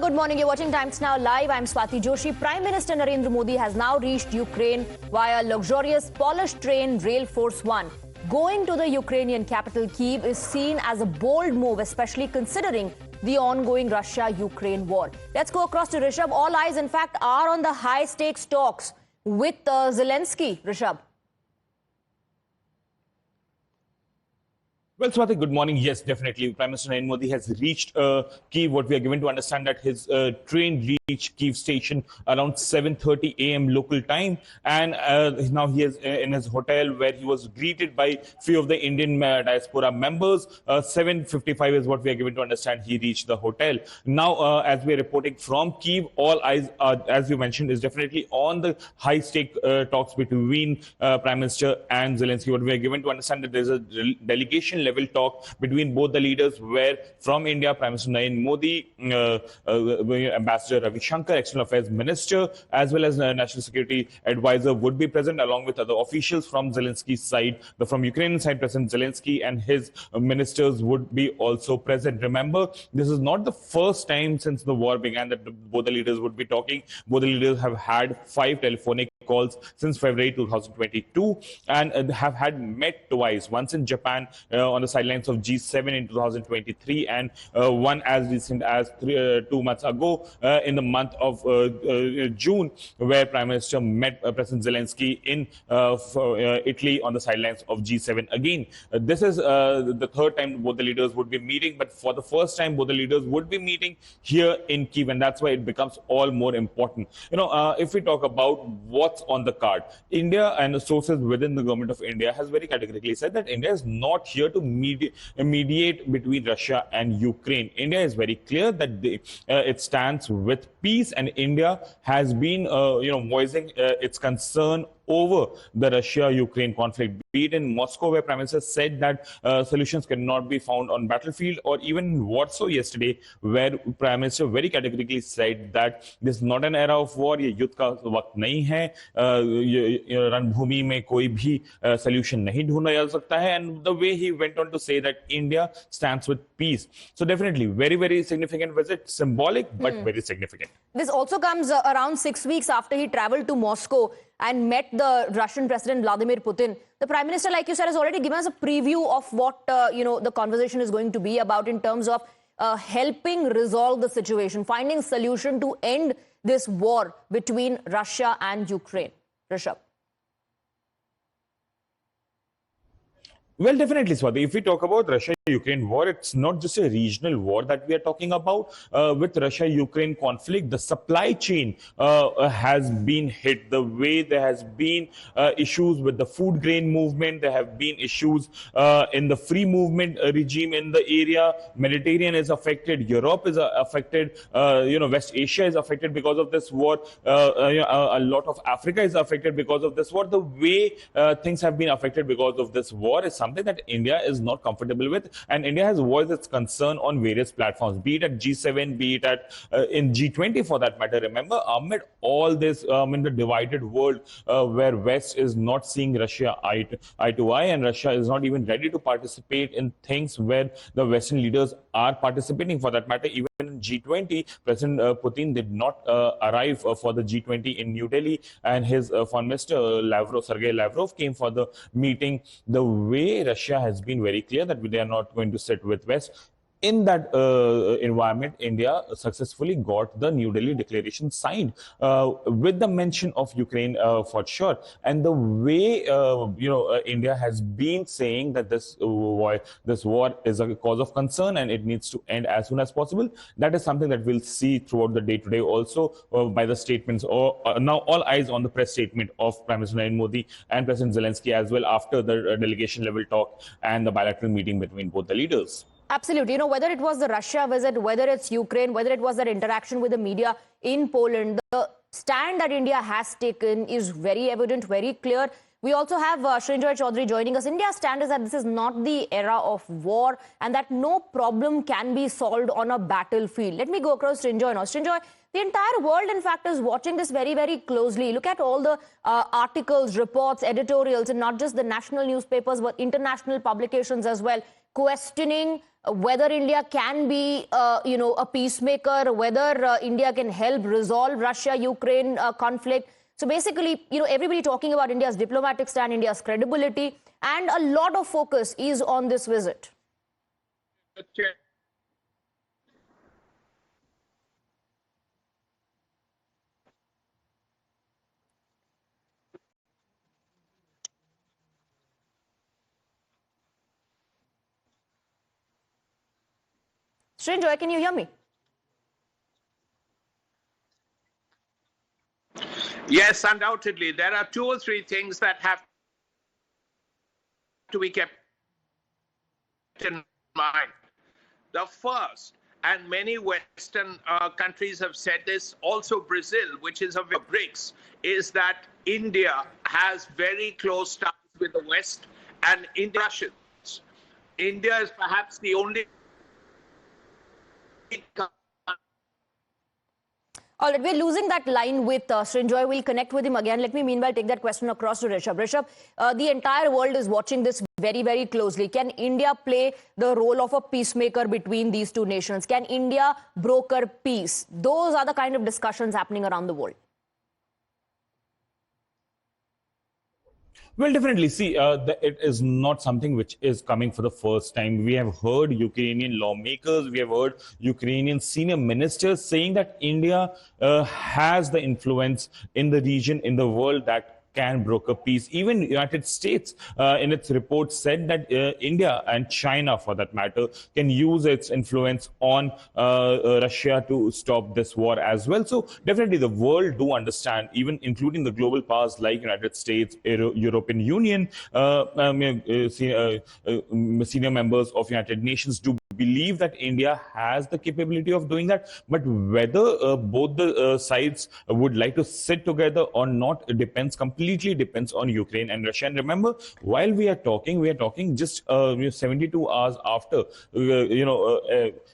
good morning. You're watching Times Now Live. I'm Swati Joshi. Prime Minister Narendra Modi has now reached Ukraine via luxurious polished train Rail Force One. Going to the Ukrainian capital Kyiv is seen as a bold move, especially considering the ongoing Russia-Ukraine war. Let's go across to Rishabh. All eyes, in fact, are on the high-stakes talks with Zelensky. Rishabh. Well, Swati, good morning. Yes, definitely. Prime Minister Narendra Modi has reached Kyiv. What we are given to understand that his train reached Kyiv station around 7:30 a.m. local time, and now he is in his hotel where he was greeted by few of the Indian diaspora members. 7:55 is what we are given to understand. He reached the hotel. Now, as we are reporting from Kyiv, all eyes, as you mentioned, is definitely on the high-stake talks between Prime Minister and Zelensky. What we are given to understand that there is a delegation level talk between both the leaders, where from India, Prime Minister Narendra Modi, Ambassador Ravi Shankar, External Affairs Minister, as well as National Security Advisor would be present, along with other officials from Zelensky's side. From Ukrainian side, President Zelensky and his ministers would be also present. Remember, this is not the first time since the war began that both the leaders would be talking. Both the leaders have had 5 telephonic calls since February 2022 and have had met twice, once in Japan on the sidelines of G7 in 2023 and one as recent as 2 months ago in the month of June, where Prime Minister met President Zelensky in Italy on the sidelines of G7 again. This is the third time both the leaders would be meeting, but for the first time both the leaders would be meeting here in Kyiv, and that's why it becomes all more important. If we talk about what's on the card, India and the sources within the government of India has very categorically said that India is not here to mediate between Russia and Ukraine. India is very clear that it stands with peace, and India has been voicing its concern over the Russia-Ukraine conflict, be it in Moscow, where Prime Minister said that solutions cannot be found on battlefield, or even in Warsaw yesterday, where Prime Minister very categorically said that this is not an era of war, ये युद्ध का वक्त नहीं है, रणभूमि में कोई भी solution नहीं ढूंढा जा सकता है, and the way he went on to say that India stands with peace. So definitely very, very significant visit, symbolic but very significant. This also comes around 6 weeks after he traveled to Moscow and met the Russian President Vladimir Putin. The Prime Minister, like you said, has already given us a preview of what the conversation is going to be about in terms of helping resolve the situation, finding solution to end this war between Russia and Ukraine. Rishabh. Well, definitely, Swati. If we talk about Russia-Ukraine war, it's not just a regional war that we are talking about. With Russia-Ukraine conflict, the supply chain has been hit. The way there has been issues with the food grain movement, there have been issues in the free movement regime in the area. Mediterranean is affected. Europe is affected. West Asia is affected because of this war. A lot of Africa is affected because of this war. The way things have been affected because of this war is something that India is not comfortable with, and India has voiced its concern on various platforms, be it at G7, be it at in G20 for that matter. Remember, amid all this in the divided world where West is not seeing Russia eye to eye, and Russia is not even ready to participate in things where the Western leaders are participating for that matter. Even in G20, President Putin did not arrive for the G20 in New Delhi, and his foreign minister Sergei Lavrov came for the meeting. The way Russia has been very clear that they are not going to sit with West. In that environment, India successfully got the New Delhi declaration signed with the mention of Ukraine for sure. And the way India has been saying that this war is a cause of concern and it needs to end as soon as possible. That is something that we'll see throughout the day today also by the statements. Now all eyes on the press statement of Prime Minister Narendra Modi and President Zelensky as well after the delegation level talk and the bilateral meeting between both the leaders. Absolutely. Whether it was the Russia visit, whether it's Ukraine, whether it was that interaction with the media in Poland, the stand that India has taken is very evident, very clear. We also have Srinjoy Chaudhary joining us. India's stand is that this is not the era of war and that no problem can be solved on a battlefield. Let me go across Srinjoy now. Srinjoy, the entire world, in fact, is watching this very, very closely. Look at all the articles, reports, editorials, and not just the national newspapers, but international publications as well, questioning whether India can be, a peacemaker, whether India can help resolve Russia-Ukraine conflict. So basically, everybody talking about India's diplomatic stand, India's credibility, and a lot of focus is on this visit. Srinjoy, can you hear me? Yes, undoubtedly. There are two or three things that have to be kept in mind. The first, and many Western countries have said this, also Brazil, which is a BRICS, is that India has very close ties with the West and Russians. India is perhaps the only All right, we're losing that line with Srinjoy. We'll connect with him again. Let me meanwhile take that question across to Rishabh. Rishabh, the entire world is watching this very, very closely. Can India play the role of a peacemaker between these two nations? Can India broker peace? Those are the kind of discussions happening around the world. Well, definitely. See, it is not something which is coming for the first time. We have heard Ukrainian lawmakers, we have heard Ukrainian senior ministers saying that India has the influence in the region, in the world, that can broker peace. Even United States in its report said that India and China, for that matter, can use its influence on Russia to stop this war as well. So definitely the world do understand, even including the global powers like United States, European Union, senior members of United Nations do believe that India has the capability of doing that. But whether both the sides would like to sit together or not, it completely depends on Ukraine and Russia. And remember, while we are talking just 72 hours after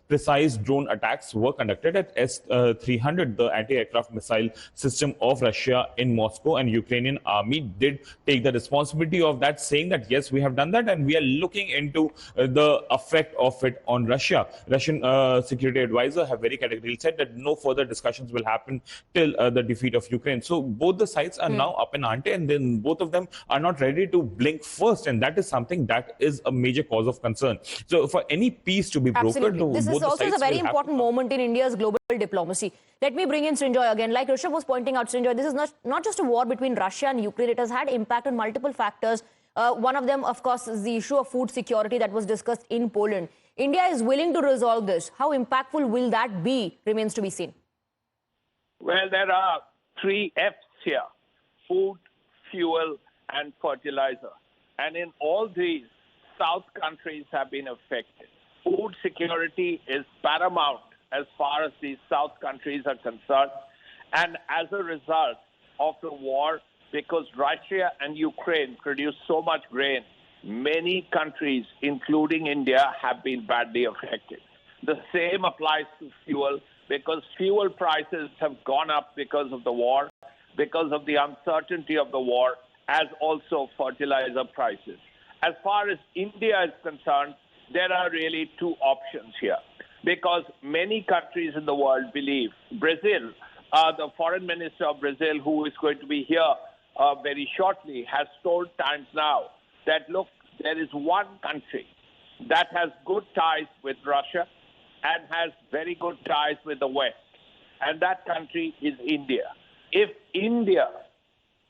precise drone attacks were conducted at S-300, the anti-aircraft missile system of Russia in Moscow, and Ukrainian army did take the responsibility of that, saying that yes, we have done that and we are looking into the effect of it on Russia. Russian security advisor have very categorically said that no further discussions will happen till the defeat of Ukraine. So both the sides are now up in ante, and then both of them are not ready to blink first, and that is something that is a major cause of concern. So for any peace to be brokered, this is also a very important moment in India's global diplomacy. Let me bring in Srinjoy again. Like Rishabh was pointing out, Srinjoy, this is not just a war between Russia and Ukraine. It has had impact on multiple factors. One of them, of course, is the issue of food security that was discussed in Poland. India is willing to resolve this. How impactful will that be remains to be seen. Well, there are 3 F's here: food, fuel, and fertilizer. And in all these, South countries have been affected. Food security is paramount as far as these South countries are concerned. And as a result of the war, because Russia and Ukraine produce so much grain, many countries, including India, have been badly affected. The same applies to fuel, because fuel prices have gone up because of the war, because of the uncertainty of the war, as also fertilizer prices. As far as India is concerned, there are really 2 options here, because many countries in the world believe, Brazil, the foreign minister of Brazil, who is going to be here very shortly, has told Times Now that, look, there is one country that has good ties with Russia and has very good ties with the West, and that country is India. If India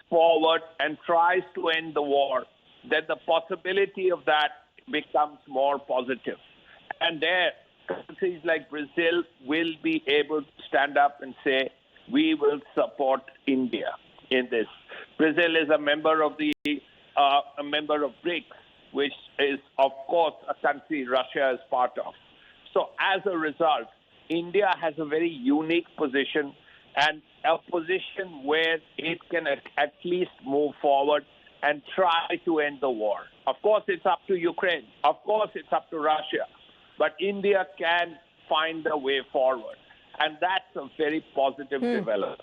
forward and tries to end the war, then the possibility of that becomes more positive. And there, countries like Brazil will be able to stand up and say, we will support India in this. Brazil is a member of BRICS, which is, of course, a country Russia is part of. So as a result, India has a very unique position, and a position where it can at least move forward and try to end the war. Of course, it's up to Ukraine. Of course, it's up to Russia. But India can find a way forward. And that's a very positive development.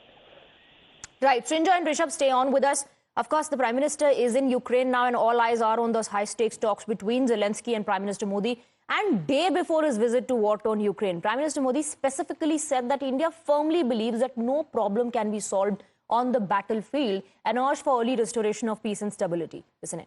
Right. Srinjoy and Rishabh, stay on with us. Of course, the Prime Minister is in Ukraine now, and all eyes are on those high-stakes talks between Zelensky and Prime Minister Modi. And day before his visit to war-torn Ukraine, Prime Minister Modi specifically said that India firmly believes that no problem can be solved on the battlefield and urged for early restoration of peace and stability. Listen in.